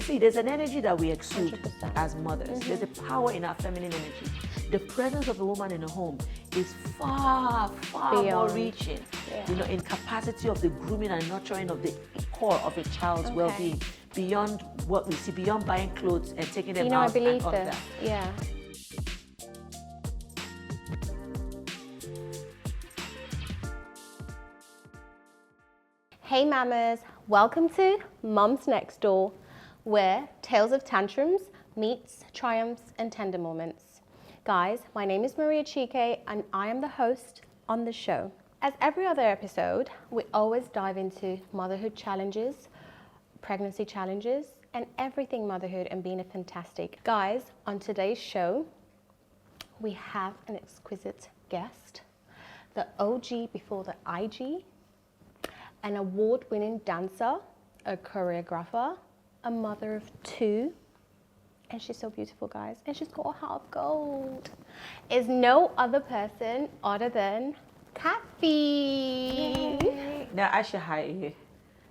see, there's an energy that we exude 100%. as mothers. There's a power in our feminine energy. The presence of a woman in a home is far, far more Beyond. reaching, Yeah. in capacity of the grooming and nurturing of the core of a child's well-being, beyond what we see, beyond buying clothes and taking them I out believe and all of this. that. Yeah. Hey mamas, welcome to Mums Next Door, where tales of tantrums meets triumphs and tender moments. Guys, my name is Maria Chike and I am the host on the show. As every other episode, we always dive into motherhood challenges, pregnancy challenges, and everything motherhood and being a fantastic. Guys, on today's show, we have an exquisite guest, the OG before the IG, an award-winning dancer, a choreographer, a mother of two, and she's so beautiful, guys, and she's got a heart of gold. Is no other person other than Kaffy. Now I should hire you.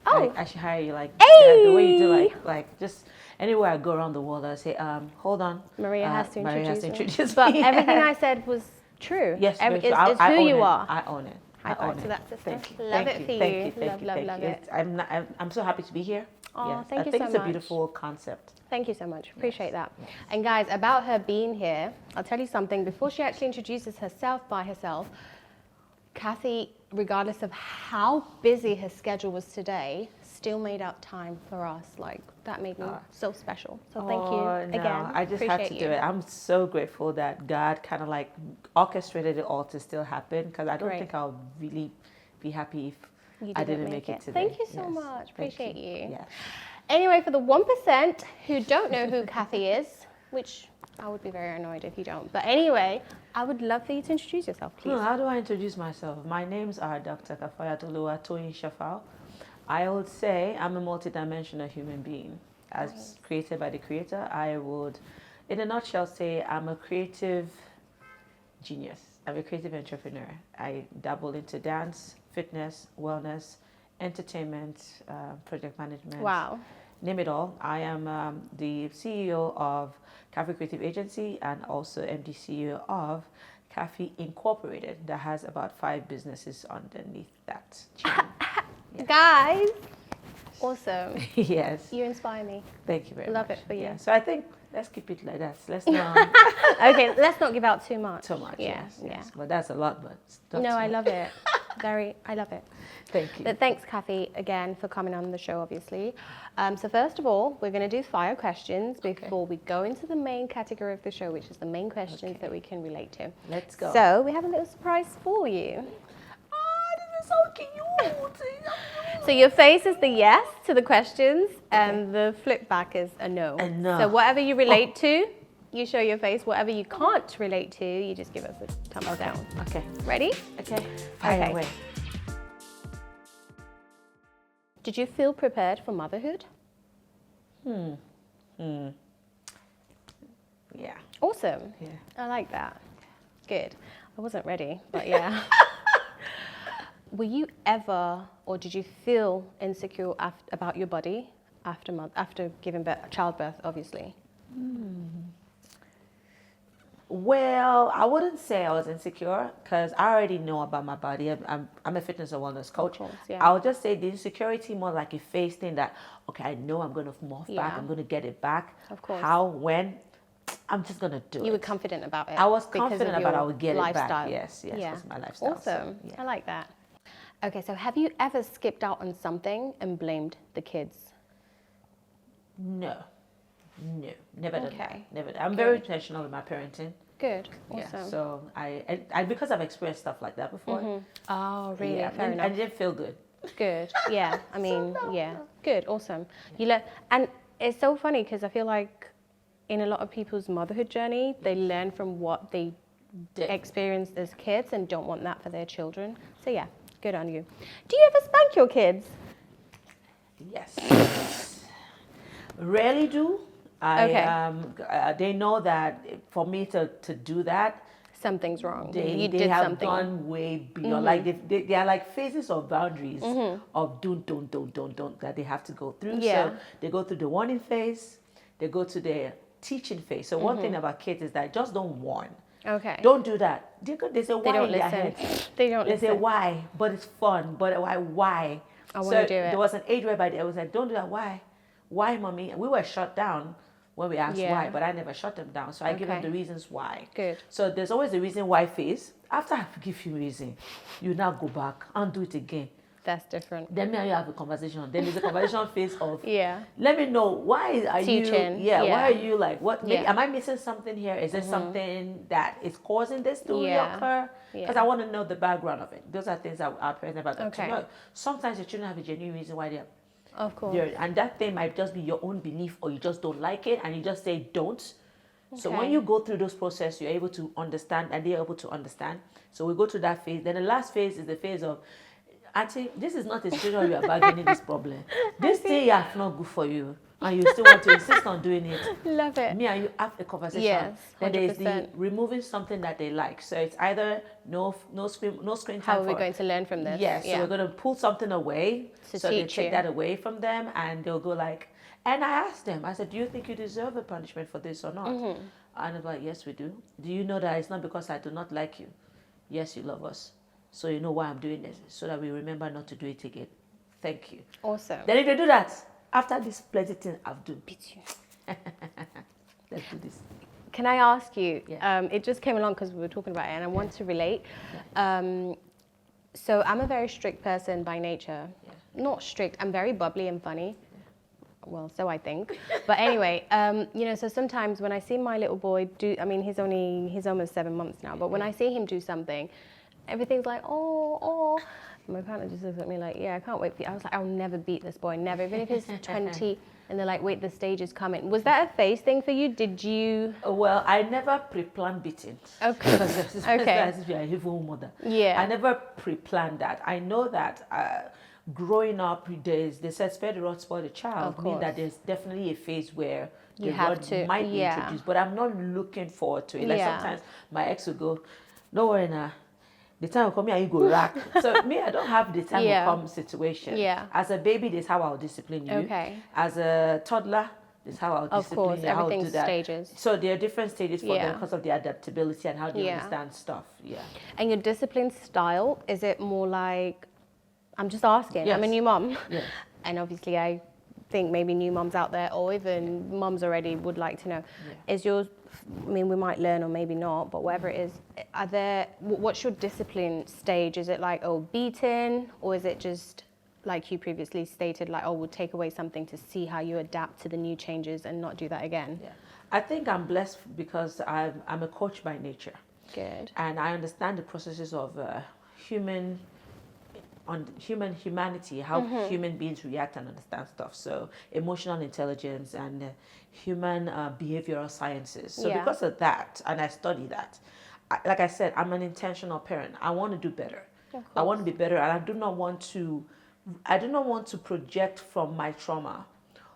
Oh. I should hire you like Hey. the way you do like just anywhere I go around the world I say, hold on. Maria has to introduce introduce But me. everything I said was true. Yes, It's I who own you it. are. I own it. High I five own to it. that, sister. Thank you. Love Thank it you. for Thank you. you. Thank you. Love Thank you. it. I'm so happy to be here. Oh, Yes. thank you I think so it's a much. beautiful concept. Thank you so much. Appreciate that. And guys, about her being here, I'll tell you something. Before she actually introduces herself by herself, Kaffy, regardless of how busy her schedule was today, still made up time for us. Like, that made me so special. So thank you again. I just had to do it. I'm so grateful that God kind of like orchestrated it all to still happen, because I don't Great. think I'll really be happy if You I didn't make it today. Thank you so Yes. much. Thank Appreciate you. Yeah. Anyway, for the 1% who don't know who Kaffy is, which I would be very annoyed if you don't. But anyway, I would love for you to introduce yourself, please. How do I introduce myself? My names are Dr. Kafayatoluwa Toyin Shafal. I would say I'm a multidimensional human being. As created by the Creator, I would, in a nutshell, say I'm a creative genius. I'm a creative entrepreneur. I dabble into dance, fitness, wellness, entertainment, project management. Wow. Name it all. I am the CEO of Kaffy Creative Agency and also MD CEO of Kaffy Incorporated, that has about 5 businesses underneath that chain. Yeah. Guys, awesome. Yes. You inspire me. Thank you very much. Love it for you. Yeah. So I think let's keep it like that. Let's not Okay, let's not give out too much. too much. Yeah, Yes, yeah. yes. But that's a lot. But not No, too I much. love it. I love it. Thank you. But thanks, Kaffy, again for coming on the show, obviously. So first of all, we're going to do fire questions before we go into the main category of the show, which is the main questions that we can relate to. Let's go. So we have a little surprise for you. This is so cute. So your face is the yes to the questions, and the flip back is a no. A no. So whatever you relate to, you show your face. Whatever you can't relate to, you just give us a thumbs down. Okay. Ready? Okay. Fire away. Did you feel prepared for motherhood? Yeah. Awesome. Yeah. I like that. Good. I wasn't ready, but yeah. Were you ever, or did you feel insecure about your body after giving birth, childbirth, obviously? Well, I wouldn't say I was insecure, because I already know about my body. I'm a fitness and wellness coach. course, yeah. I would just say the insecurity more like a phase thing that, okay, I know I'm going to morph back. Yeah. I'm going to get it back. Of course. How, when, I'm just going to do it. You were confident about it. I was because confident of about your I would get lifestyle. it back. Yes, yes, Yeah. that's my lifestyle. Awesome. So, yeah. I like that. Okay, so have you ever skipped out on something and blamed the kids? No, never done Okay. that. Never. I'm very intentional with my parenting. Good. Awesome. Yeah, so I because I've experienced stuff like that before. Oh, really? Yeah, Fair and enough. it didn't feel good. Good. Yeah. I mean, yeah. Good. Awesome. You learn, and it's so funny because I feel like in a lot of people's motherhood journey, they learn from what they experienced as kids and don't want that for their children. So yeah, good on you. Do you ever spank your kids? Yes. Rarely do. Okay. They know that for me to do that, something's wrong. They You did have something. gone way beyond. Like they are like phases of boundaries of don't that they have to go through. Yeah. So they go through the warning phase, they go to the teaching phase. So one thing about kids is that just don't warn. Okay. Don't do that. They say why They don't in their listen. head. They don't They listen. say why, but it's fun. But why? I wanna do it. There was an age whereby I was like, don't do that. Why, mommy? And we were shut down when we asked Yeah. why, but I never shut them down. So I give them Okay. the reasons why. Good. So there's always a reason why phase. After I give you reason, you now go back and do it again. That's different. Then me and you have a conversation. Then there's a conversation phase of Yeah. let me know why are Teaching. you why Yeah. are you like what maybe Yeah. am I missing something here? Is there something that is causing this to Yeah. reoccur? Because Yeah. I want to know the background of it. Those are things that our parents never got to Okay. know. Sometimes your children have a genuine reason why they're Of course. there, and that thing might just be your own belief, or you just don't like it, and you just say don't. So when Okay. you go through those processes, you're able to understand, and they're able to understand. So we go to that phase. Then the last phase is the phase of, Auntie, this is not a situation where you are bargaining this problem. This thing is not good for you, and you still want to insist on doing it. Love it. Me and you have a conversation. Yes, Then there is the 100%. removing something that they like. So it's either no screen time. How are we for- going to learn from this? Yes, so we're going to pull something away. To so they teach take you. that away from them, and they'll go like, and I asked them, I said, do you think you deserve a punishment for this or not? And they're like, yes, we do. Do you know that it's not because I do not like you? Yes, you love us. So you know why I'm doing this, so that we remember not to do it again. Thank you. Awesome. Then if they do that, after this plenty thing I've done, Beat you. let's do this. Can I ask you? Yeah. It just came along because we were talking about it, and I want to relate. So I'm a very strict person by nature. Yeah. Not strict. I'm very bubbly and funny. Well, so I think. But anyway, so sometimes when I see my little boy do, I mean, he's almost 7 months now, but when I see him do something, everything's like, oh. And my partner just looks at me like, yeah, I can't wait for you. I was like, I'll never beat this boy, never. Even if he's 20 and they're like, wait, the stage is coming. Was that a phase thing for you? Did you? Well, I never pre-planned beating. Okay. Because it's Okay. as if you're a evil mother. Yeah. I never pre-planned that. I know that growing up, they said spare the rod, spoil the child. Of Mean that course. there's definitely a phase where You the have rod to, might be yeah. introduced, but I'm not looking forward to it. Like Yeah. sometimes my ex will go, don't worry now. The time will come here and you go rack. So me, I don't have the time Yeah. will come situation. Yeah. As a baby, this is how I'll discipline you. Okay. As a toddler, this is how I'll Of discipline course, you. How I'll do everything's that. stages. So there are different stages for Yeah. them because of their adaptability and how they Yeah. understand stuff. Yeah. And your discipline style, is it more like, I'm just asking, I'm a Yes. new mom. Yes. And obviously I think maybe new moms out there or even moms already would like to know, is yours, I mean, we might learn or maybe not, but whatever it is, what's your discipline stage? Is it like, beaten, or is it just like you previously stated, like, we'll take away something to see how you adapt to the new changes and not do that again? Yeah. I think I'm blessed because I'm a coach by nature. Good. And I understand the processes of humanity, how human beings react and understand stuff. So emotional intelligence and human behavioral sciences. So Yeah. because of that, and I study that, like I said, I'm an intentional parent. I want to do better. I want to be better, and I do not want to project from my trauma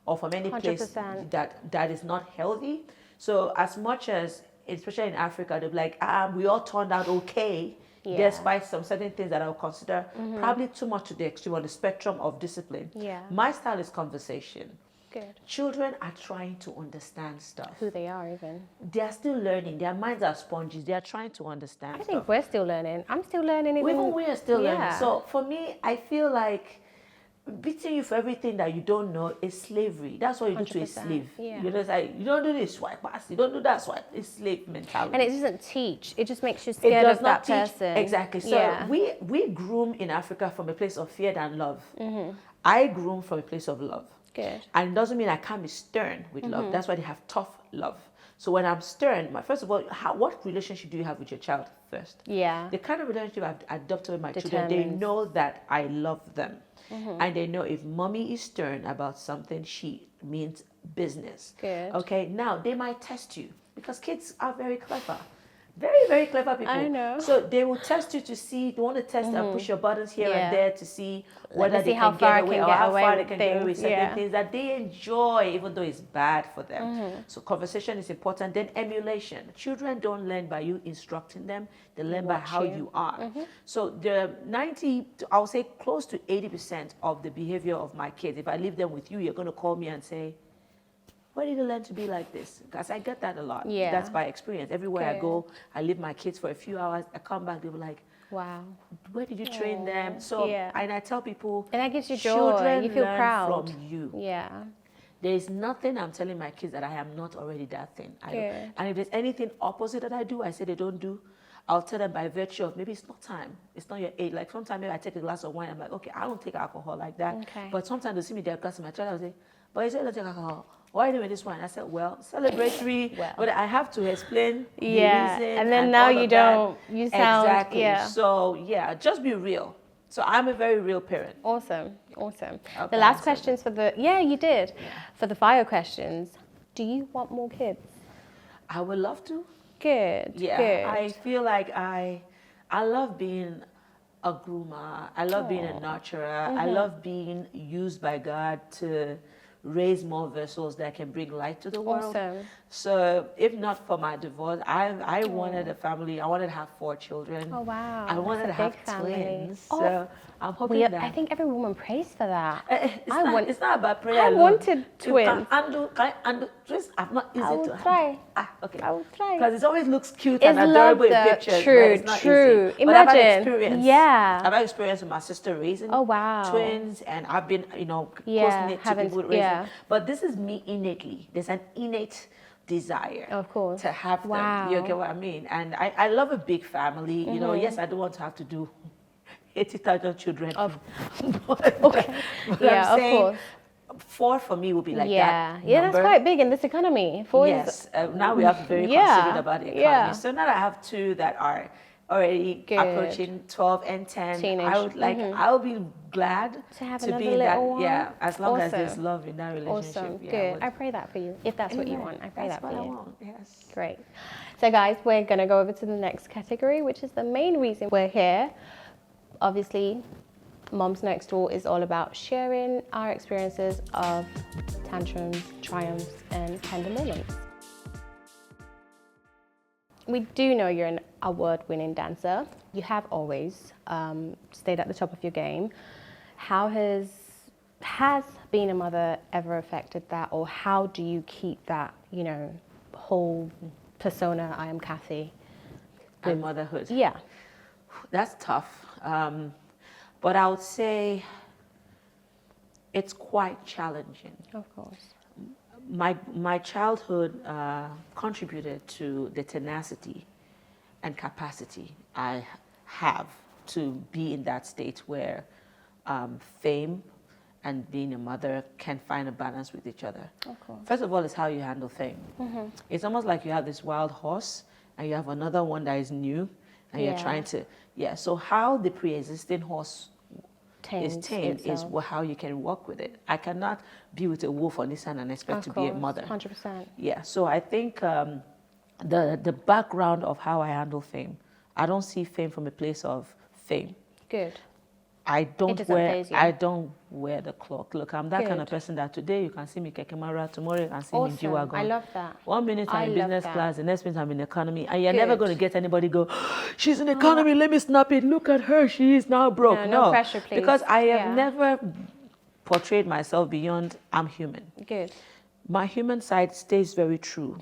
or from any place 100%. that is not healthy. So as much as, especially in Africa, they're like, we all turned out okay, Yeah. despite some certain things that I would consider probably too much to the extreme on the spectrum of discipline. Yeah. My style is conversation. Good. Children are trying to understand stuff. Who they are even. They are still learning. Their minds are sponges. They are trying to understand I stuff. think we're still learning. I'm still learning even. We are still learning. Yeah. So for me, I feel like beating you for everything that you don't know is slavery. That's what you do to a 100%, slave. yeah. You know, it's like, you don't do this, swipe pass. You don't do that, swipe. It's slave mentality. And it doesn't teach. It just makes you It scared does of not that teach. person. Exactly. So Yeah. we groom in Africa from a place of fear and love. I groom from a place of love. Good. And it doesn't mean I can't be stern with love. That's why they have tough love. So when I'm stern, first of all, what relationship do you have with your child first? Yeah. The kind of relationship I've adopted with my children, they Determines. know that I love them. And they know if mommy is stern about something, she means business. Good. Okay, now they might test you because kids are very clever. Very, very clever people. I know. So they will test you to see, they want to test and push your buttons here and there to see whether they how can far get I away can or get how away far they with can get away with things. certain things that they enjoy, even though it's bad for them. So conversation is important. Then emulation. Children don't learn by you instructing them. They learn by how you are. So the 90, I would say close to 80% of the behavior of my kids, if I leave them with you, you're going to call me and say, where did you learn to be like this? Because I get that a lot. Yeah. That's by experience. Everywhere I go, I leave my kids for a few hours. I come back, they were like, wow. where did you train them? So, and I tell people, and that gives you joy. Children You feel learn proud from you. Yeah. There is nothing I'm telling my kids that I am not already that thing. And if there's anything opposite that I do, I say they don't do, I'll tell them by virtue of maybe it's not time. It's not your age. Like sometimes maybe I take a glass of wine. I'm like, okay, I don't take alcohol like that. Okay. But sometimes they see me their glass of my child, I'll say, but you say don't take alcohol. Why are you doing this wine? I said, well, celebratory. But I have to explain the reason. And then now you don't. You sound. Exactly. Yeah. So yeah, just be real. So I'm a very real parent. Awesome. Awesome. Okay, The last questions for the. Yeah, you did. Yeah. For the fire questions, do you want more kids? I would love to. Good. Yeah. Good. I feel like I love being a groomer. I love being a nurturer. I love being used by God to raise more vessels that can bring light to the world. Awesome. So if not for my divorce, I wanted a family. I wanted to have 4 children. Oh wow. I wanted to That's a have big family. twins. Oh, So I'm hoping that. I think every woman prays for that. It's not about prayer. I alone. wanted twins. You can handle twins. I'm not easy I will to try. handle. Okay. I will try. Because it always looks cute It's and adorable in lovely. pictures. True, but it's not true. Easy. But I've had Imagine. experience. Yeah. I've had experience with my sister raising twins, and I've been, close knit to people raising. But this is me innately. There's an innate desire Of course. to have them. Wow. You get what I mean? And I love a big family. You know, yes, I don't want to have to do 80,000 children. But Yeah, I'm of saying course. 4 for me would be like that. Yeah, that's number. quite big in this economy. 4 Yes, now we have to be very considerate about the economy. So now that I have 2 that are already approaching 12 and 10, Teenage. I would like, I'll be glad to have to another be in that. little one. Yeah, as long as there's Awesome. love in that relationship. Awesome. Yeah, Good. I pray that for you. If that's what you want, I pray That's that for what you. I want. Yes. Great. So guys, we're going to go over to the next category, which is the main reason we're here. Obviously, Moms Next Door is all about sharing our experiences of tantrums, triumphs, and tender moments. We do know you're an award-winning dancer. You have always stayed at the top of your game. How has being a mother ever affected that, or how do you keep that, whole persona, I am Kaffy? And motherhood. Yeah. That's tough. But I would say it's quite challenging. Of course. My childhood contributed to the tenacity and capacity I have to be in that state where fame and being a mother can find a balance with each other. Of course. First of all, it's how you handle fame. It's almost like you have this wild horse and you have another one that is new and you're trying to, so how the pre-existing horse is tamed is how you can work with it. I cannot be with a wolf on this hand and expect to be a mother. 100%. Yeah, so I think the background of how I handle fame, I don't see fame from a place of fame. Good. I don't phase you. I don't wear the clock. Look, I'm that kind of person that today you can see me Kekemara, tomorrow you can see me in G-Wagon. I love that. 1 minute I'm in business class, the next minute I'm in economy, and you're Good. never going to get anybody go, she's in economy, let me snap it, look at her, she is now broke. No pressure, please. Because I have never portrayed myself beyond I'm human. Good. My human side stays very true.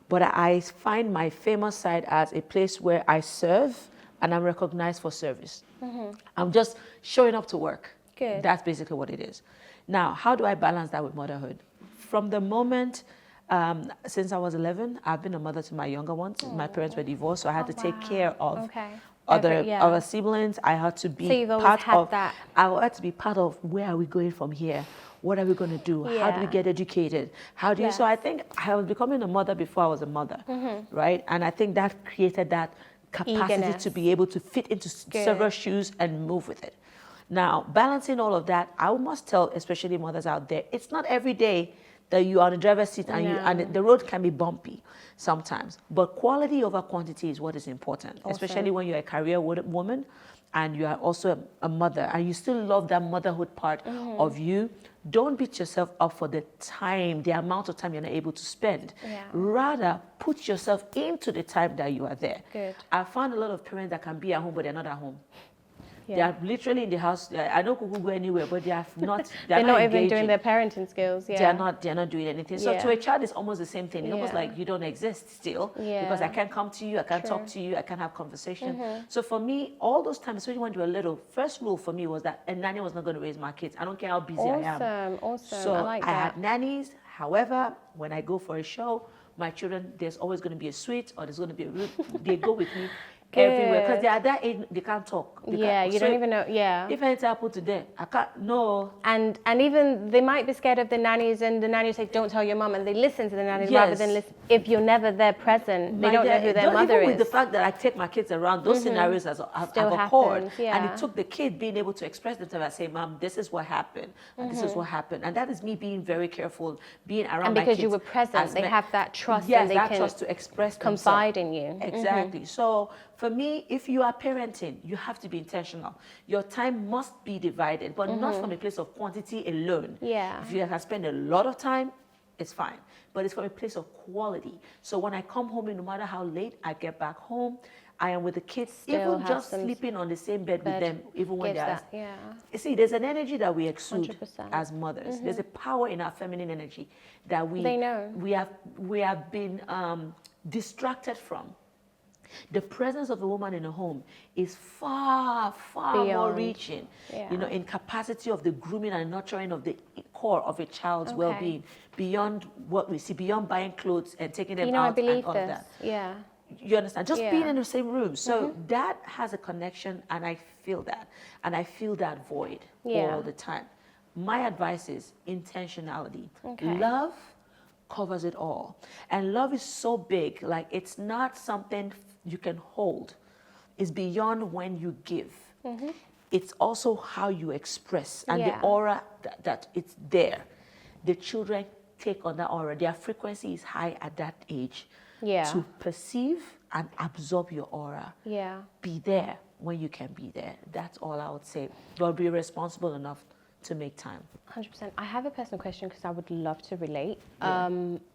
But I find my famous side as a place where I serve and I'm recognized for service. I'm just showing up to work. Good. That's basically what it is. Now, how do I balance that with motherhood? From the moment, since I was 11, I've been a mother to my younger ones. My parents were divorced, so I had to take care of other siblings. I had to be So you've always part had of that. I had to be part of where are we going from here? What are we going to do? How do we get educated? How do you? So I think I was becoming a mother before I was a mother, right? And I think that created that capacity Eagerness. to be able to fit into several shoes and move with it. Now, balancing all of that, I must tell, especially mothers out there, it's not every day that you are on the driver's seat and the road can be bumpy sometimes. But quality over quantity is what is important, especially when you're a career woman and you are also a mother and you still love that motherhood part of you. Don't beat yourself up for the time, the amount of time you're not able to spend. Rather, put yourself into the time that you are there. Good. I found a lot of parents that can be at home, but they're not at home. They are literally in the house. I don't go anywhere, but they are not. They're not even doing their parenting skills. They are not doing anything. So to a child, it's almost the same thing. It's almost like you don't exist still because I can't come to you, I can't talk to you, I can't have conversation. So for me, all those times, especially when you were little, first rule for me was that a nanny was not going to raise my kids. I don't care how busy I am. Awesome. So I like that. I had nannies. However, when I go for a show, my children, there's always going to be a suite or there's going to be a room. They go with me. Everywhere, because they are that age, they can't talk. They can't. You So don't even know. if anything happened to them, I can't. No. And even they might be scared of the nannies, and the nannies say, "Don't tell your mom," and they listen to the nannies rather than listen. If you're never there present, they don't know who their mother is. Even with the fact that I take my kids around, those scenarios have occurred, and it took the kid being able to express themselves and say, "Mom, this is what happened, and this is what happened," and that is me being very careful, being around and my kids. And because you were present, they have that trust, yes, and they that can trust to express confide in you. Exactly. So for me, if you are parenting, you have to be intentional. Your time must be divided, but not from a place of quantity alone. Yeah. If you can spend a lot of time, it's fine. But it's from a place of quality. So when I come home, no matter how late I get back home, I am with the kids, Still even just sleeping on the same bed with them, even when they're... You see, there's an energy that we exude 100%. as mothers. There's a power in our feminine energy that we have been distracted from. The presence of a woman in a home is far, far more reaching, in capacity of the grooming and nurturing of the core of a child's well-being, beyond what we see, beyond buying clothes and taking them out and all of that. Yeah. You understand? Just being in the same room. So that has a connection, and I feel that. And I feel that void all the time. My advice is intentionality. Love covers it all. And love is so big, like it's not something you can hold. It's beyond when you give. It's also how you express and the aura that it's there. The children take on that aura. Their frequency is high at that age to perceive and absorb your aura. Be there when you can be there. That's all I would say. But be responsible enough to make time. 100%. I have a personal question because I would love to relate.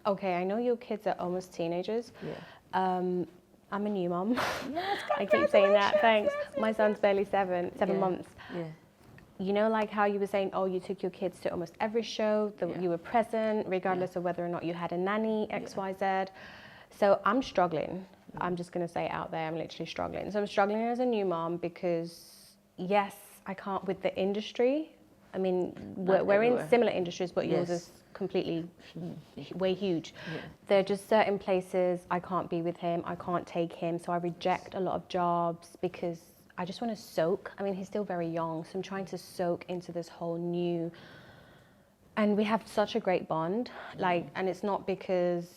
Okay, I know your kids are almost teenagers. I'm a new mom. Yes, I keep saying that, thanks. My son's barely seven months. You know, like how you were saying, oh, you took your kids to almost every show, you were present, regardless of whether or not you had a nanny, X, Y, Z. So I'm struggling. I'm just going to say it out there, I'm literally struggling. So I'm struggling as a new mom because, yes, I can't with the industry. I mean, we're in similar industries, but yours is completely way huge. There are just certain places I can't be with him, I can't take him, so I reject a lot of jobs because I just want to soak. I mean, he's still very young, so I'm trying to soak into this whole new, and we have such a great bond, like, and it's not because,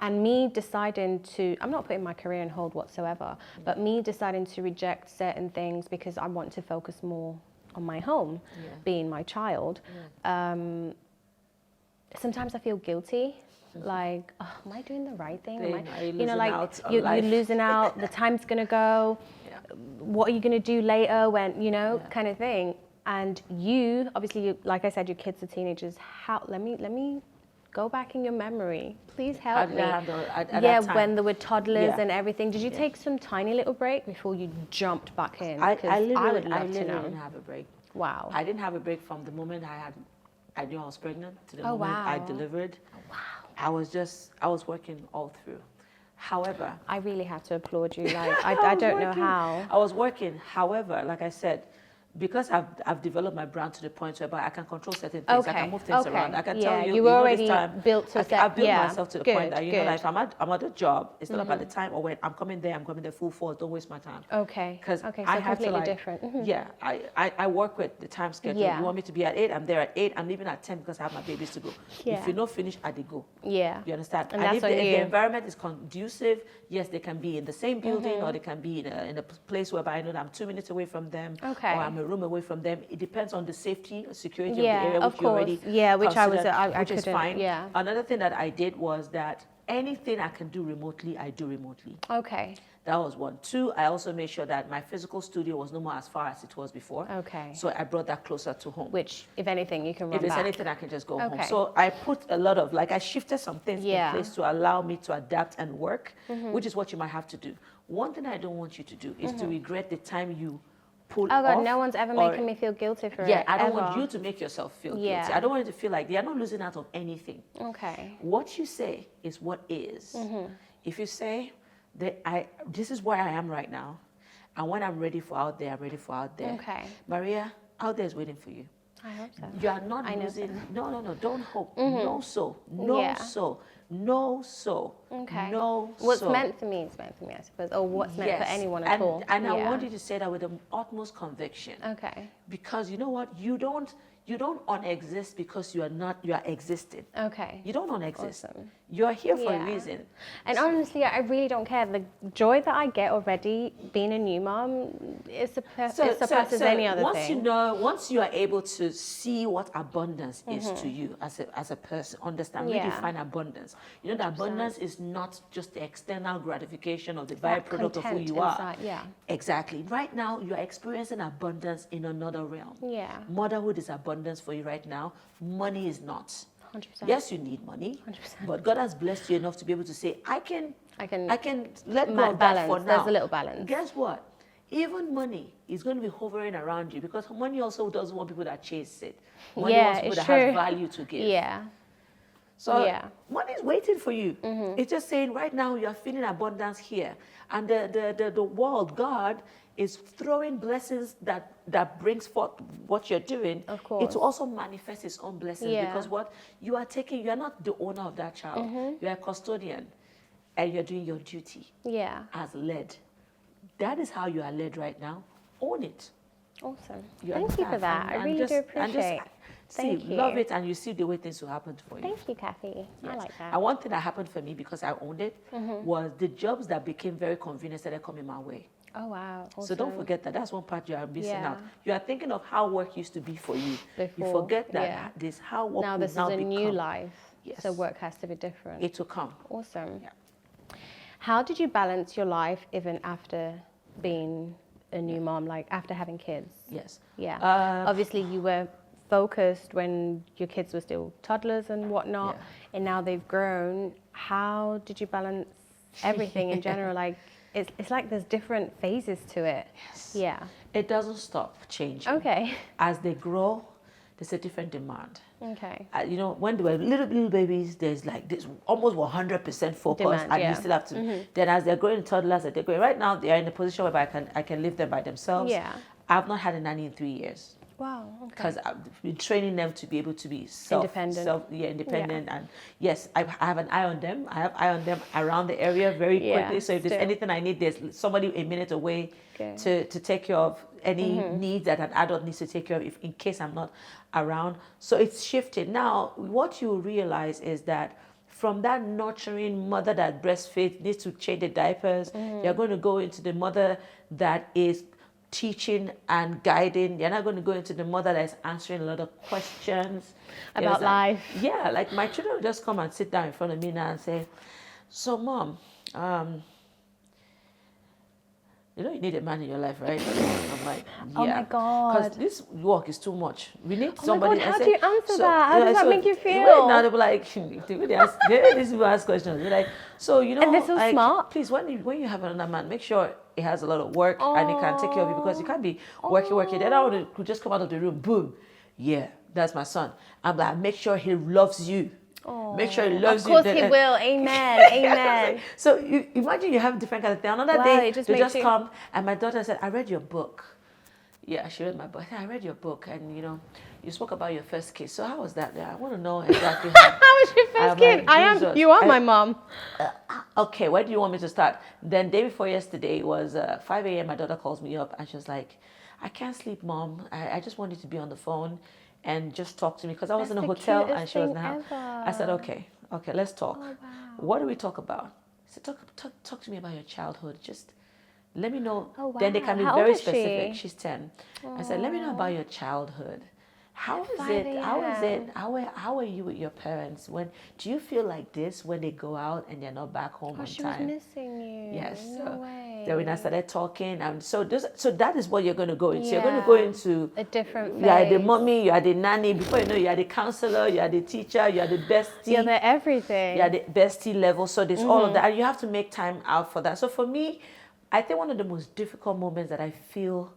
and me deciding to, I'm not putting my career on hold whatsoever, but me deciding to reject certain things because I want to focus more on my home, being my child. Sometimes I feel guilty, like, oh, am I doing the right thing? You're losing out, the time's gonna go, what are you gonna do later when, kind of thing. And you, obviously, like I said, your kids are teenagers. Let me go back in your memory. Please help me. When they were toddlers and everything. Did you take some tiny little break before you jumped back in? I literally didn't have a break. Wow. I didn't have a break from the moment I knew I was pregnant to the moment I delivered. Wow. I was working all through. However, I really have to applaud you. Like I don't know how. I was working. However, like I said, because I've developed my brand to the point where I can control certain things. I can move things around. I can tell you, you were already built to I've built myself to the point that, like, if I'm at a job, it's not about the time or when I'm coming there full force. Don't waste my time. Okay. Because so I have completely to, different. Yeah, I work with the time schedule. You want me to be at 8, I'm there at 8. I'm leaving at 10 because I have my babies to go. If you're not finished, I did go. Yeah. You understand? And if the environment is conducive, yes, they can be in the same building or they can be in a place whereby I know that I'm 2 minutes away from them or I'm a room away from them. It depends on the safety, security of the Yeah, area, of which you already course. Yeah, which I was, considered, I which is couldn't. fine. Yeah. Another thing that I did was that anything I can do remotely, I do remotely. Okay. That was one. Two, I also made sure that my physical studio was no more as far as it was before. Okay. So I brought that closer to home. Which, if anything, you can run If there's back. anything, I can just go home. Okay. So I put a lot of, like, I shifted some things in place to allow me to adapt and work, which is what you might have to do. One thing I don't want you to do is to regret the time you pull Oh God, off, no one's ever making me feel guilty for it. Yeah, I don't ever. want you to make yourself feel guilty. Yeah. I don't want you to feel like you're not losing out on anything. Okay. What you say is what is. If you say that this is where I am right now, and when I'm ready for out there, I'm ready for out there. Okay. Maria, out there is waiting for you. I hope so. You are not losing. So. No, don't hope. No, so. No, Yeah. so. No, so. Okay. No, What's so. meant for me is meant for me, I suppose. Or what's meant for anyone at all. And I want you to say that with the utmost conviction. Okay. Because you know what? You don't unexist because you are existing. Okay. You don't unexist. Awesome. You're here for a Yeah. reason. And honestly, I really don't care. The joy that I get already being a new mom, it surpasses any other thing. Once you are able to see what abundance is to you as a person, understand, redefine abundance. You know that abundance is not just the external gratification of the byproduct of who you are. Inside, yeah. Exactly. Right now, you are experiencing abundance in another realm. Yeah. Motherhood is abundance for you right now. Money is not. 100%. Yes, you need money, 100%. but God has blessed you enough to be able to say, I can let go of that balance. for now. There's a little balance. Guess what? Even money is going to be hovering around you because money also doesn't want people that chase it. Money wants people that have value to give. Yeah. So money is waiting for you. It's just saying right now you are feeling abundance here. And the world, God, is throwing blessings that brings forth what you're doing. Of course. It will also manifest its own blessings because what you are taking, you are not the owner of that child. You are a custodian and you're doing your duty as led. That is how you are led right now. Own it. Awesome. You Thank you for that. I really do appreciate it. Thank you. Love it, and you see the way things will happen for you. Thank you, Kaffy. I like that. And one thing that happened for me because I owned it was the jobs that became very convenient started coming my way. Oh, wow. Awesome. So don't forget that. That's one part you are missing out. You are thinking of how work used to be for you. Before, you forget that this how work now will this now is a become. new life. Yes. So work has to be different. It will come. Awesome. Yeah. How did you balance your life even after being a new mom, like after having kids? Yes. Yeah. Obviously, you were focused when your kids were still toddlers and whatnot, and now they've grown. How did you balance everything in general? Like, it's like there's different phases to it. Yes. Yeah. It doesn't stop changing. Okay. As they grow, there's a different demand. Okay. You know, when they were little babies, there's like this almost 100% focus, Demand, and you still have to. Then as they're growing toddlers, they're growing. Right now, they are in a position where I can leave them by themselves. Yeah. I've not had a nanny in 3 years. Wow. Okay. Because I've been training them to be able to be independent. And yes, I have an eye on them. I have eye on them around the area very quickly. So if there's anything I need, there's somebody a minute away to take care of any needs that an adult needs to take care of in case I'm not around. So it's shifted. Now, what you realize is that from that nurturing mother that breastfeeds, needs to change the diapers, you're going to go into the mother that is teaching and guiding. You're not going to go into the mother that's answering a lot of questions about life. Yeah, like my children will just come and sit down in front of me now and say, so mom, you know you need a man in your life, right? I'm like, yeah. Oh my God. Because this work is too much. We need somebody. Oh my God, how do you answer that? How does that make you feel? Right now, they'll be like, these people ask questions. They're like, so, you know, and they're so like, smart. please, when you have another man, make sure it has a lot of work and it can take care of you because you can't be working. Then I could just come out of the room, boom. Yeah, that's my son. I'm like, make sure he loves you. Make sure he loves you. Of course he will. Amen. Amen. So you imagine you have different kind of thing. Another day, they just come and my daughter said, I read your book. Yeah, she read my book. I read your book and, you know, you spoke about your first kiss. So how was that? I want to know exactly how. How was your first kiss? Like, you are my mom. Okay, where do you want me to start? Then day before yesterday was 5 a.m. My daughter calls me up and she's like, I can't sleep, Mom. I just wanted to be on the phone and just talk to me because I was in a hotel and she was in the house. I said, okay, let's talk. Oh, wow. What do we talk about? I said, talk to me about your childhood. Just Let me know. Oh, Then they wow. can be How old very is she? specific. She's 10. I said, let me know about your childhood. How is 5 it? How is it? a.m. How are you with your parents? Do you feel like this when they go out and they're not back home Oh, on she was time? missing you. Yes. No So way. then when I started talking, so that is what you're going to go into. You're going to Yeah. go into A different you are the phase. mommy, you are the nanny. Before you know, you are the counselor, you are the teacher, you are the bestie. You're the everything. You are the bestie level. So there's all of that, and you have to make time out for that. So for me, I think one of the most difficult moments that I feel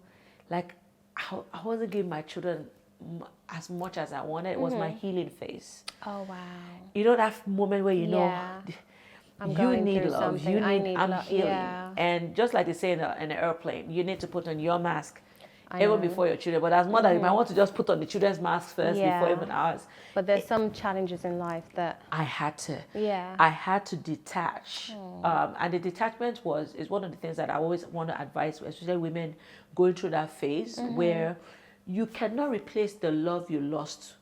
like I wasn't giving my children as much as I wanted was my healing phase. Oh, wow. You know that moment where you know Yeah. I'm you going need through love, something. you I need need I'm love. healing, Yeah. and just like they say in an airplane, you need to put on your mask I even know. before your children. But as mother, you might want to just put on the children's masks first before Yeah. even ours. But there's some challenges in life that, I had to. yeah. I had to detach. And the detachment is one of the things that I always want to advise, especially women going through that phase where you cannot replace the love you lost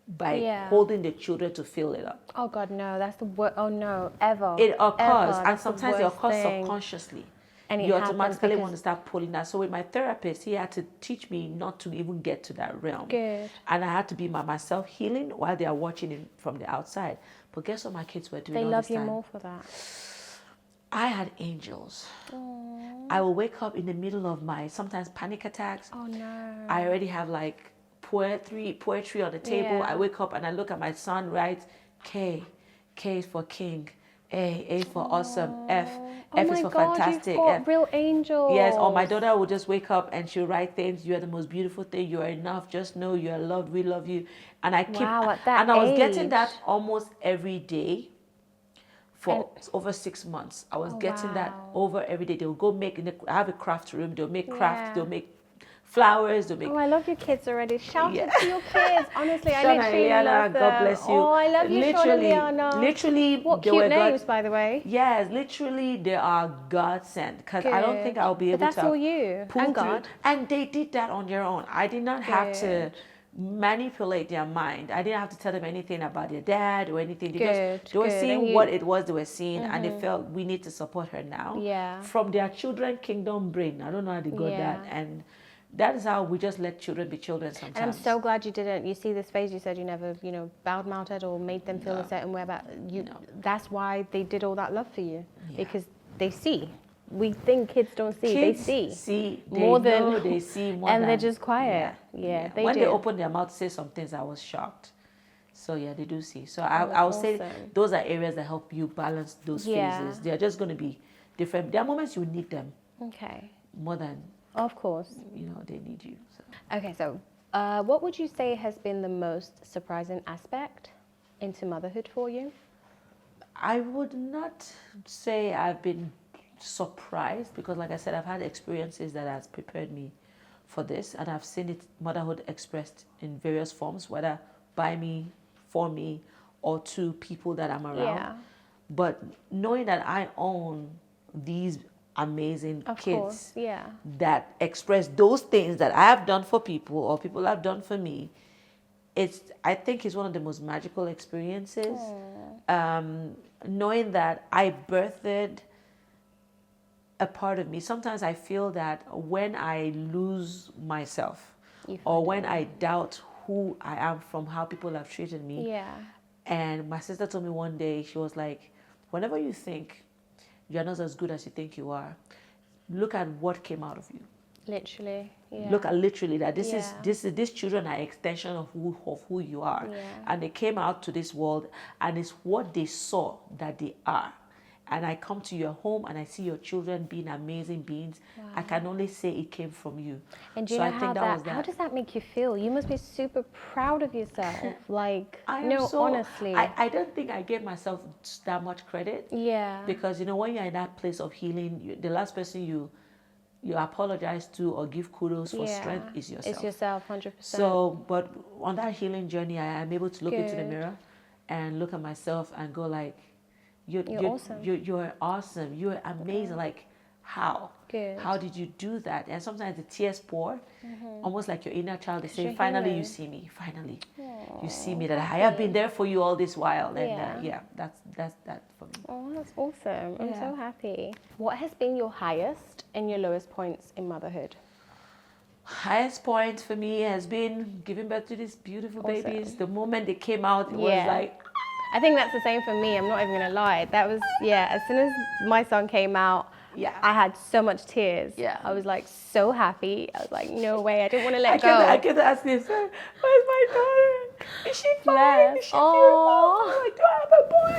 by Yeah. holding the children to fill it up. Oh, God, no. That's the worst. Oh, no. Ever. It occurs, Ever. and That's sometimes the it worst occurs thing. subconsciously. And it You happens automatically because- want to start pulling that. So with my therapist, he had to teach me not to even get to that realm. Good. And I had to be by myself healing while they are watching it from the outside. But guess what my kids were doing They all love this you time? more for that. I had angels. I will wake up in the middle of my sometimes panic attacks. Oh, no. I already have like poetry on the table. Yeah. I wake up and I look at my son, write K is for king, A for awesome, F Oh, is my for God, fantastic. you've got real angels. Yes, or my daughter will just wake up and she'll write things. You are the most beautiful thing. You are enough. Just know you are loved. We love you. And I keep. Wow, at that and I was getting age. that almost every day for over 6 months. I was getting that wow. over every day. They'll go make. I have a craft room. They'll make crafts. Yeah. They'll make flowers. They'll make. Oh, I love your kids already. Shout Yeah. out to your kids. Honestly, I Sean and literally Liana, love them. God bless you. Oh, I love you, Sean and Liana. Literally, What they cute were names, God, by the way. yes, literally, they are God sent. Because I don't think Good. I'll be But able that's to. all you pull and through. God. And they did that on their own. I did not have to Good. manipulate their mind. I didn't have to tell them anything about their dad or anything. They Good, they were good. seeing And what it was they were seeing, and they felt we need to support her now. Yeah. From their children kingdom brain. I don't know how they got that. Yeah. And that is how we just let children be children sometimes. And I'm so glad you didn't. You see this phase, you said you never, bowed mouthed or made them feel a certain way about you. No. That's why they did all that love for you. Yeah. Because they see. We think kids don't see. Kids they see. see they more know, than they see more and than, they're just quiet. Yeah, they when do. they open their mouth to say some things, I was shocked. So yeah, they do see. So I would say awesome. those are areas that help you balance those Yeah. phases. They are just going to be different. There are moments you need them Okay. more than Of course. they need you. So. Okay, so what would you say has been the most surprising aspect into motherhood for you? I would not say I've been surprised because, like I said, I've had experiences that has prepared me for this, and I've seen it motherhood expressed in various forms, whether by me, for me, or to people that I'm around. Yeah. But knowing that I own these amazing Of kids course, yeah. that express those things that I have done for people or people have done for me, I think it's one of the most magical experiences. Knowing that I birthed a part of me. Sometimes I feel that when I lose myself or when I doubt who I am from how people have treated me. Yeah. And my sister told me one day, she was like, whenever you think you're not as good as you think you are, look at what came out of you. Literally. Yeah. Look at literally that Yeah. these children are extension of who you are. Yeah. And they came out to this world and it's what they saw that they are. And I come to your home and I see your children being amazing beings. I can only say it came from you. And do you So know I think that was that. how does that make you feel? You must be super proud of yourself. Like, I am no, so, honestly. I don't think I gave myself that much credit. Yeah. Because, when you're in that place of healing, the last person you apologize to or give kudos for strength is yourself. It's yourself, 100%. So, but on that healing journey, I am able to look into the Good. mirror and look at myself and go like, you're awesome. You're awesome. You're amazing. Like, how? Good. How did you do that? And sometimes the tears pour, almost like your inner child is saying, you're finally human. you see me, finally. You see Aw, me, that I have been there for you all this while. And Yeah. that's that for me. Oh, that's awesome. I'm Yeah. so happy. What has been your highest and your lowest points in motherhood? Highest point for me has been giving birth to these beautiful babies. The moment they came out, it was Yeah. like, I think that's the same for me. I'm not even gonna lie. That was, yeah, as soon as my son came out, yeah. I had so much tears. Yeah. I was like so happy. I was like, no way. I didn't want to let I go. kept asking, "Sir, where's my daughter? Is she fine? Bless. Is she beautiful? Like, do I have a boy?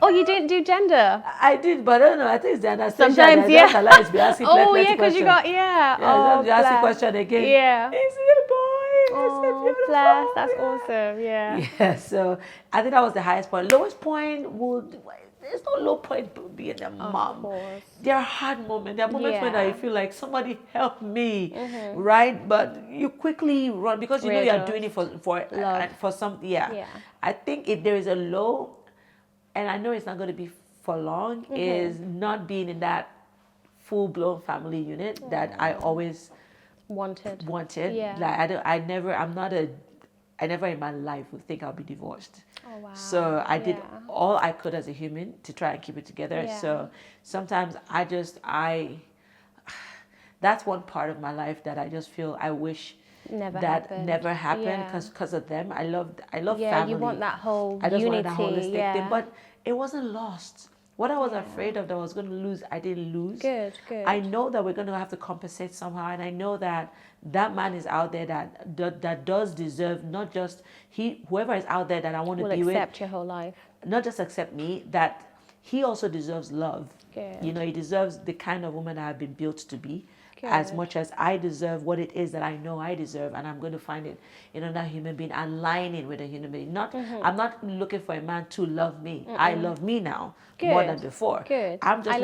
Oh, you didn't do gender? I did, but I don't know. I think it's the anesthesia. Sometimes, that yeah. just allows you to be asking Oh, plenty yeah, because you questions. got, yeah. Yeah, Oh, you ask the bless. question again. Yeah. Is it a boy? Is it Oh, beautiful? bless. That's Yeah. awesome. Yeah. Yeah, so I think that was the highest point. Lowest point would, there's no low point being a mom. course. There are hard moments. There are moments when Yeah. I feel like somebody help me, right? But you quickly run because you know you are doing it for some. Yeah. I think if there is a low, and I know it's not going to be for long, is not being in that full-blown family unit that I always Wanted. Yeah. Like I never in my life would think I'll be divorced. Oh, wow. So I did Yeah. all I could as a human to try and keep it together. Yeah. So sometimes that's one part of my life that I just feel I wish Never that happened. never happened Yeah. because of them. I love Yeah, family. you want that whole I just unity. wanted that holistic Yeah. thing, but it wasn't lost. What I was afraid of that I was going to lose, I didn't lose. Good. I know that we're going to have to compensate somehow, and I know that that man is out there that does deserve not just whoever is out there that I want to Will be with, accept your whole life. not just accept me, that he also deserves love. Good. You know, he deserves the kind of woman I have been built to be. As much as I deserve what it is that I know I deserve, and I'm going to find it in another human being, aligning with a human being. I'm not looking for a man to love me. I love me now more than before. Good. I'm just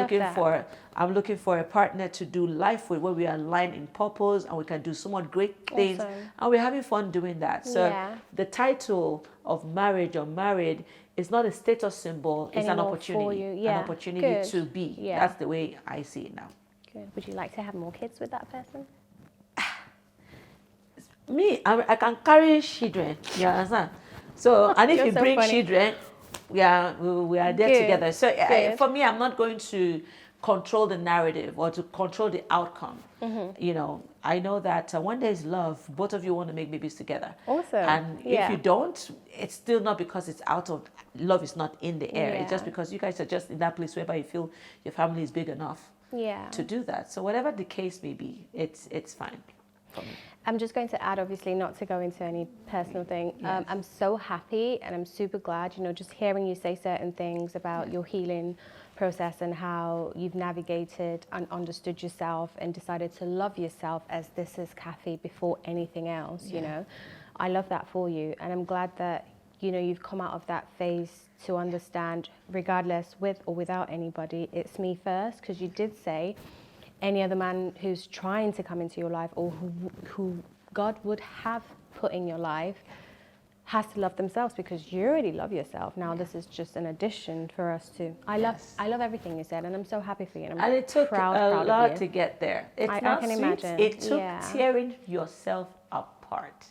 I'm looking for a partner to do life with, where we are aligned in purpose and we can do so much great things, and we're having fun doing that. So the title of marriage or married is not a status symbol; it's an opportunity. An opportunity to be. Yeah. That's the way I see it now. Good. Would you like to have more kids with that person? Me, I can carry children. You understand? So, and if You're you so bring funny. children, we are there Good. together. So, Good. for me, I'm not going to control the narrative or to control the outcome. You know, I know that when there's love, both of you want to make babies together. Awesome. And if you don't, it's still not because it's out of love is not in the air. Yeah. It's just because you guys are just in that place whereby you feel your family is big enough to do that. So whatever the case may be, it's fine for me. I'm just going to add, obviously, not to go into any personal thing. I'm so happy and I'm super glad, you know, just hearing you say certain things about your healing process and how you've navigated and understood yourself and decided to love yourself as this is Kaffy before anything else, you know. I love that for you. And I'm glad that, you know, you've come out of that phase to understand, regardless with or without anybody, it's me first, because you did say any other man who's trying to come into your life or who God would have put in your life has to love themselves, because you already love yourself. Now this is just an addition for us to. I love everything you said, and I'm so happy for you. And it took proud a of lot you. to get there. It's I not can sweet. imagine. It took Yeah. tearing yourself apart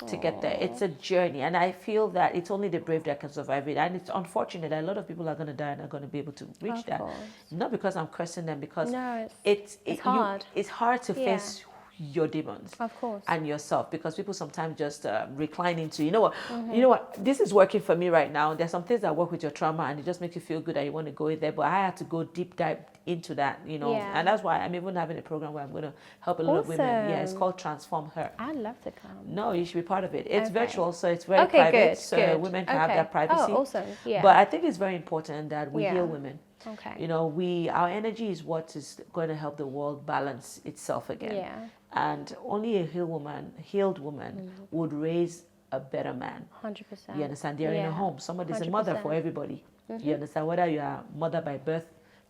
to get there. It's a journey, and I feel that it's only the brave that can survive it. And it's unfortunate that a lot of people are going to die and are going to be able to reach that. course. Not because I'm cursing them, because No, it's hard. It's hard to face your demons, Of course. and yourself, because people sometimes just recline into, you know what, this is working for me right now. There's some things that work with your trauma and it just makes you feel good and you want to go in there, but I had to go deep dive into that, you know. And that's why I'm even having a program where I'm going to help a lot of women. Yeah, it's called Transform Her. I'd love to come. No, you should be part of it. It's virtual, so it's very private, good, so good. women can have their privacy. Oh, awesome. Yeah. But I think it's very important that we heal women. Okay. You know, our energy is what is going to help the world balance itself again. Yeah. And only a healed woman would raise a better man. 100%. You understand? They're in a home. Somebody's a mother for everybody. You understand? Whether you are mother by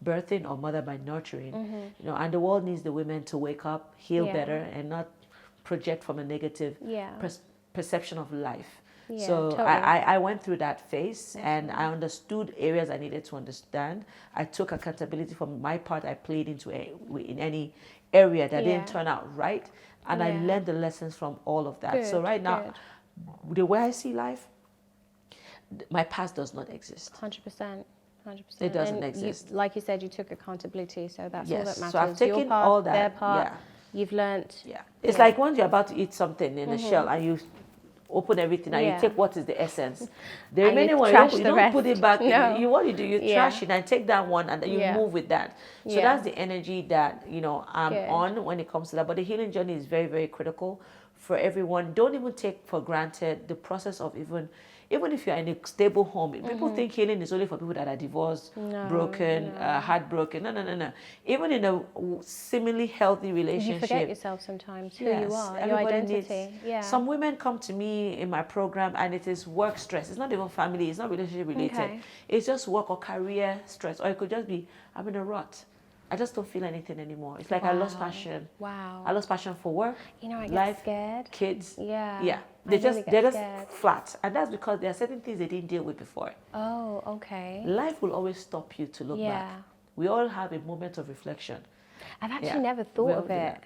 birthing or mother by nurturing. You know, and the world needs the women to wake up, heal better, and not project from a negative perception of life. Yeah, So totally. I went through that phase and I understood areas I needed to understand. I took accountability from my part I played in any area that didn't turn out right. And I learned the lessons from all of that. So right now, the way I see life, my past does not exist. 100%. 100%. It doesn't exist. Like you said, you took accountability, so that's all that matters. So I've taken your part, all that. their part. You've learned. Yeah. It's like once you're about to eat something in a shell and you open everything and you take what is the essence. The remaining one, you don't put it back. No. What you do, you trash it and take that one and you move with that. So that's the energy that, I'm on when it comes to that. But the healing journey is very, very critical for everyone. Don't even take for granted the process of even if you're in a stable home. People think healing is only for people that are divorced, broken, heartbroken. No. Even in a seemingly healthy relationship. You forget yourself sometimes, who you are, your identity. Some women come to me in my program and it is work stress. It's not even family, it's not relationship related. Okay. It's just work or career stress. Or it could just be, I'm in a rut. I just don't feel anything anymore. It's like I lost passion. Wow. I lost passion for work. I get life, scared. Kids. Yeah. They're just flat. And that's because there are certain things they didn't deal with before. Oh, okay. Life will always stop you to look back. We all have a moment of reflection. I've actually never thought of it.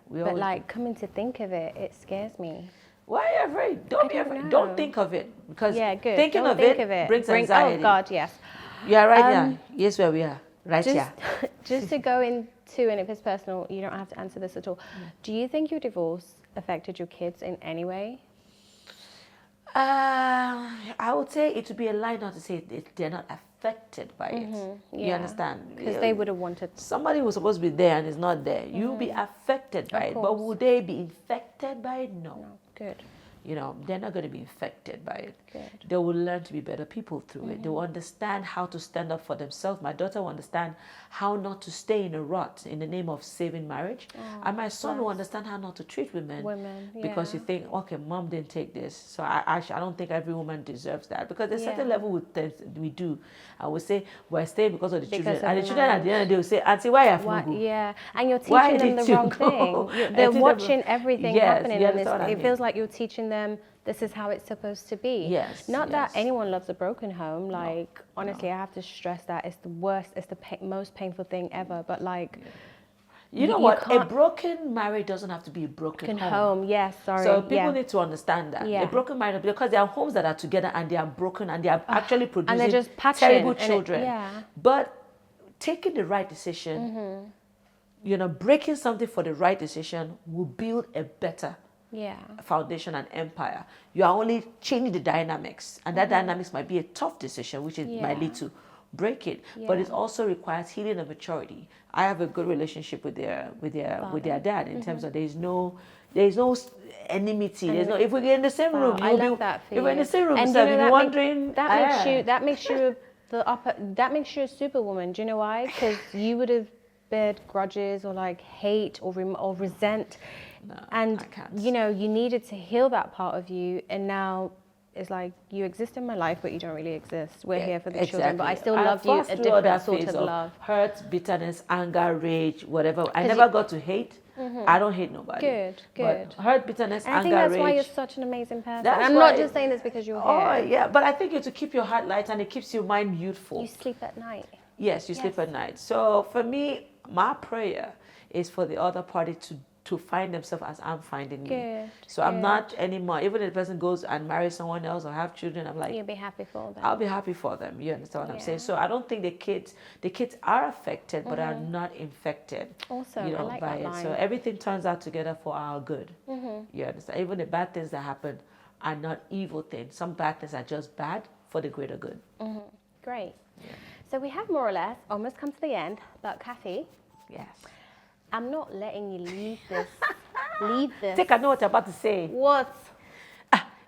But like coming to think of it, it scares me. Why are you afraid? Don't be afraid. Don't think of it. Because thinking Don't of think it brings anxiety. Oh God, yes. Yeah, right now. Yes, where we are. Right here. Just to go into, and if it's personal, you don't have to answer this at all. Do you think your divorce affected your kids in any way? I would say it would be a lie not to say they're not affected by it. You understand? Because they would have wanted. Somebody who's supposed to be there and is not there. You'll be affected by it. But would they be infected by it? No. Good. They're not going to be infected by it. Good. They will learn to be better people through it. They will understand how to stand up for themselves. My daughter will understand how not to stay in a rut in the name of saving marriage. And my son will understand how not to treat women. Because you think, okay, mom didn't take this. So I don't think every woman deserves that. Because there's a certain level we do. I would say, we're staying because of the children. And the children at the end of the day will say, Auntie, why have you go? Yeah, and you're teaching them the wrong thing. They're watching everything happening. And it feels like you're teaching them, this is how it's supposed to be. Not that anyone loves a broken home. Like, honestly, I have to stress that it's the worst, it's the most painful thing ever. But like, you know what? A broken marriage doesn't have to be a broken home. Yes, sorry. So people need to understand that. A broken marriage, because there are homes that are together and they are broken and they are actually producing and they're just terrible children. But taking the right decision, breaking something for the right decision will build a better foundation and empire. You are only changing the dynamics, and that dynamics might be a tough decision, which might lead to break it. But it also requires healing and maturity. I have a good relationship with their dad in terms of there is no enmity. There's no, if we get in the same room, I love that for if we're in the same room, and you'll be wondering. That makes you a superwoman. Do you know why? Because you would have bared grudges or like hate or resent. No, and I can't. You needed to heal that part of you, and now it's like you exist in my life, but you don't really exist. We're here for the children, but I still love you. A different sort of love. Hurt, bitterness, anger, rage, whatever. I never got to hate. I don't hate nobody. Good. But hurt, bitterness, and anger, I think that's rage. why you're such an amazing person. I'm not just saying this because you're here. Oh yeah, but I think it's to keep your heart light and it keeps your mind youthful. You sleep at night. Yes, you sleep at night. So for me, my prayer is for the other party to find themselves as I'm finding me. So I'm not anymore. Even if the person goes and marries someone else or have children, I'm like, you'll be happy for them. I'll be happy for them. You understand what I'm saying? So I don't think the kids are affected, but are not infected. Awesome. I like by that line. So everything turns out together for our good. You understand? Even the bad things that happen are not evil things. Some bad things are just bad for the greater good. Great. So we have more or less almost come to the end, but Kaffy. Yes. I'm not letting you leave this. Leave this. I think I know what you're about to say. What?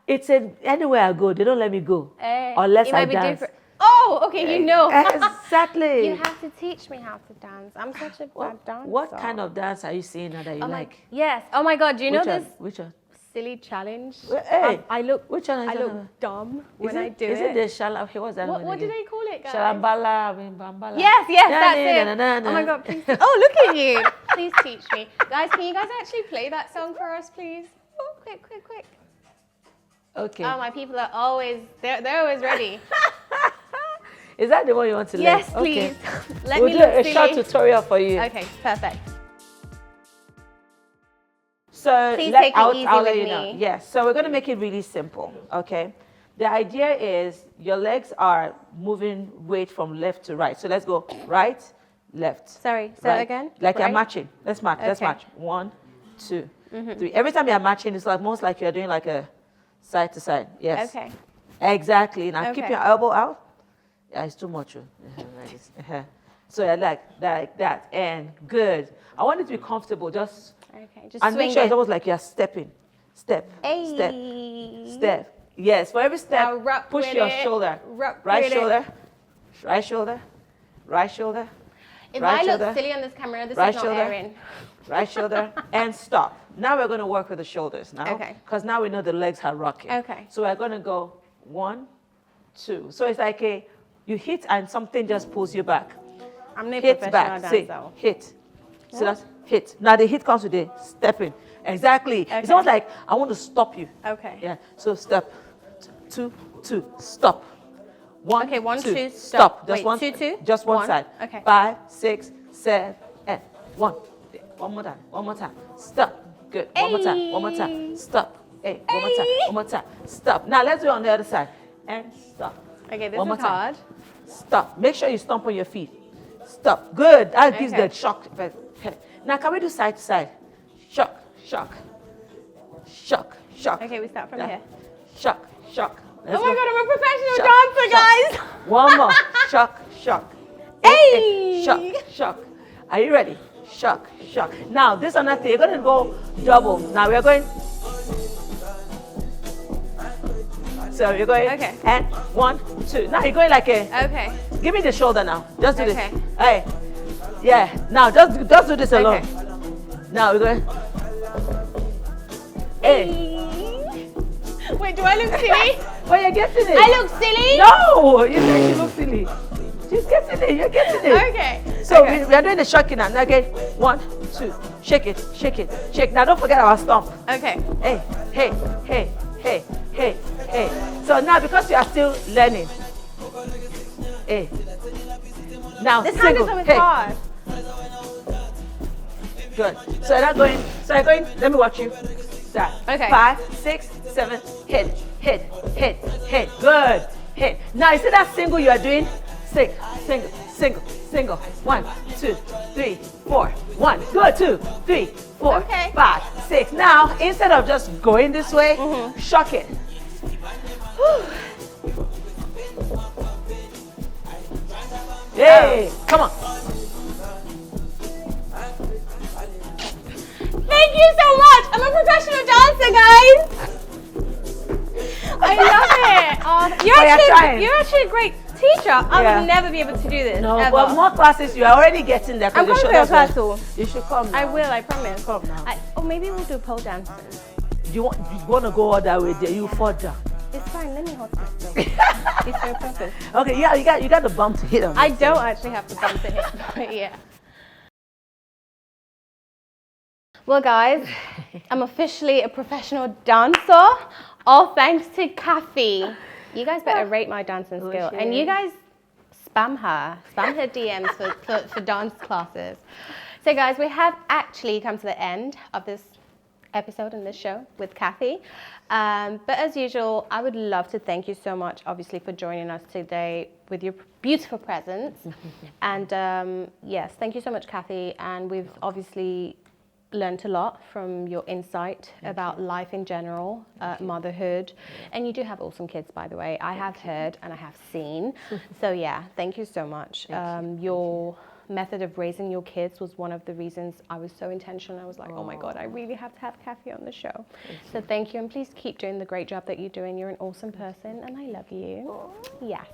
It's anywhere I go, they don't let me go. Unless it I might dance. Be oh, okay, you know. Exactly. You have to teach me how to dance. I'm such a bad dancer. What kind of dance are you seeing now that you like? Yes. Oh my God, do you know this? Which one? Silly challenge. Hey, I look. Which one? I look dumb when I do it. Is it the shalom? What's that one? What do they call it, guys? Shalambala, bambala. Yes, that's it. Oh my God, please. Oh, look at you. Please teach me, guys. Can you guys actually play that song for us, please? Oh, quick. Okay. Oh, my people are always, they're always ready. Is that the one you want to learn? Yes, please. Okay. Let We'll me do look a silly. short tutorial for you. Okay, perfect. So Please take it easy I'll let with you know. me. Yes. So we're going to make it really simple. Okay. The idea is your legs are moving weight from left to right. So let's go right, left. Sorry, say that again? Like you're Right? matching. Let's match. Let's Okay. match. 1, 2, 3. Every time you're matching, it's like most like you're doing like a side to side. Yes. Okay. Exactly. Now keep Okay. your elbow out. Yeah, it's too much. Like this. So yeah, like that. And good. I want it to be comfortable. Just Okay, just and swing make sure it. it's almost like you're stepping. Step. Step. Ayy. Step. Yes. For every Now step, rock push with your it. shoulder. Rock Right with it. shoulder. Right shoulder. Right shoulder. If right I look shoulder, silly on this camera, this right is not shoulder, airing. Right shoulder, and stop. Now we're going to work with the shoulders now. Okay. Because now we know the legs are rocking. Okay. So we're going to go 1, 2. So it's like you hit and something just pulls you back. I'm no Hit professional back. Say, dancer. hit. So that's hit. Now the hit comes with the stepping. Exactly. It's Okay. almost like I want to stop you. Okay. Yeah. So step. 2, 2. Stop. 1, Okay, 1, 2. 2, Stop. stop. Just Wait, one. 2, 2? Just one 1. side. Okay. 5, 6, 7, 8. 1. One more time. One more time. Stop. Good. One more time. One more time. Ayy. Stop. Hey. One more time. One more time. Stop. Now let's do it on the other side. And stop. Okay, this One more is time. hard. Stop. Make sure you stomp on your feet. Stop. Good. That gives Okay. the shock. Now can we do side to side? Shock. Shock. Shock. Shock. Okay, we start from Yeah. here. Shock. Shock. Let's Oh my go. god, I'm a professional Shock, dancer, shock. guys! One more. Shock. Shock. Hey! Shock. Shock. Are you ready? Shock. Shock. Now this another thing. You're going to go double. Now we're going. So you're going. Okay. And 1, 2. Now you're going like a. Okay. Give me the shoulder now. Just do Okay. this. Hey. Yeah. Now just do this alone. Okay. Now we're going. Hey. Wait, do I look silly? Well, you're getting it. I look silly? No, you think she looks silly. She's getting it. You're getting it. Okay. So okay. we are doing the shocking now. Now again, 1, 2. Shake it. Shake it. Shake. Now don't forget our stomp. Okay. Hey, hey, hey, hey, hey, hey. So now because you are still learning. Hey. Now This hand single. is always Hey. hard. Good. So you're not going. So you're going. Let me watch you. That. Okay. 5, 6, 7. Hit. Hit. Hit. Hit. Good. Hit. Now you see that single you are doing? Single. Single. Single. Single. 1, 2, 3, 4. 1. Good. 2, 3, 4, Okay. 5, 6. Now instead of just going this way, shock it. Hey, come on. Thank you so much. I'm a professional dancer, guys. I love it. You're actually a great teacher. I Yeah. would never be able to do this. No, ever. but more classes you are already getting there. 'cause I'm the coming for your shoulders class are- too. You should come. I now. will, I promise. Come now. Or maybe we'll do pole dancing. You want to go all that way there? You fall down. It's fine. Let me hold this. It's no purpose. Okay, yeah, you got the bump to hit on. I don't actually have to bump to hit, but yeah. Well, guys, I'm officially a professional dancer. All thanks to Kaffy. You guys better rate my dancing skill. And you guys spam her DMs for dance classes. So, guys, we have actually come to the end of this episode in this show with Kaffy. But as usual, I would love to thank you so much, obviously, for joining us today with your beautiful presence. And yes, thank you so much, Kaffy. And we've obviously learned a lot from your insight about life in general, motherhood. And you do have awesome kids, by the way. I have heard and I have seen. So yeah, thank you so much. Your method of raising your kids was one of the reasons I was so intentional. I was like, oh my God, I really have to have Kaffy on the show. So thank you, and please keep doing the great job that you're doing. You're an awesome person, and I love you. Yes.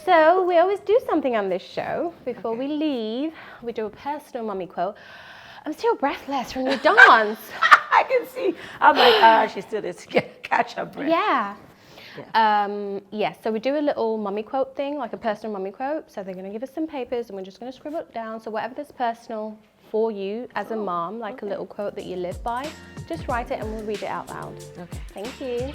So we always do something on this show. Before we leave, we do a personal mummy quote. I'm still breathless from your dance. I can see. I'm like, she still needs to catch her breath. Yeah. Yes, so we do a little mummy quote thing, like a personal mummy quote. So they're going to give us some papers and we're just going to scribble it down. So whatever that's personal for you as a mom, like a little quote that you live by, just write it and we'll read it out loud. Okay. Thank you.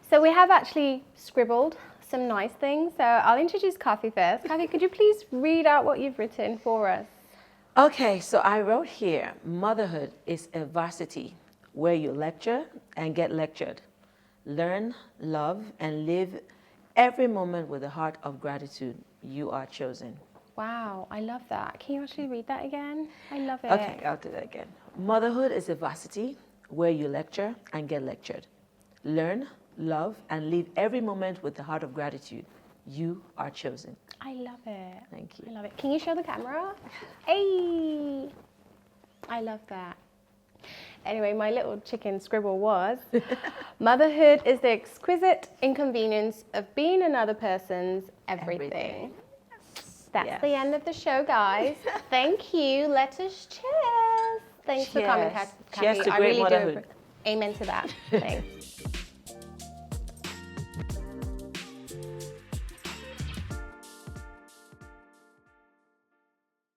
So we have actually scribbled some nice things. So I'll introduce Kaffy first. Kaffy, could you please read out what you've written for us? Okay, so I wrote here, motherhood is a varsity where you lecture and get lectured. Learn, love, and live every moment with a heart of gratitude. You are chosen. Wow, I love that. Can you actually read that again? I love it. Okay, I'll do that again. Motherhood is a varsity where you lecture and get lectured. Learn, love, and live every moment with the heart of gratitude. You are chosen. I love it. Thank you. I love it. Can you show the camera? Hey! I love that. Anyway, my little chicken scribble was, motherhood is the exquisite inconvenience of being another person's everything. That's the end of the show, guys. Thank you. Let us cheers. Thanks for coming, Kaffy. Cheers to great motherhood. Amen to that. Thanks.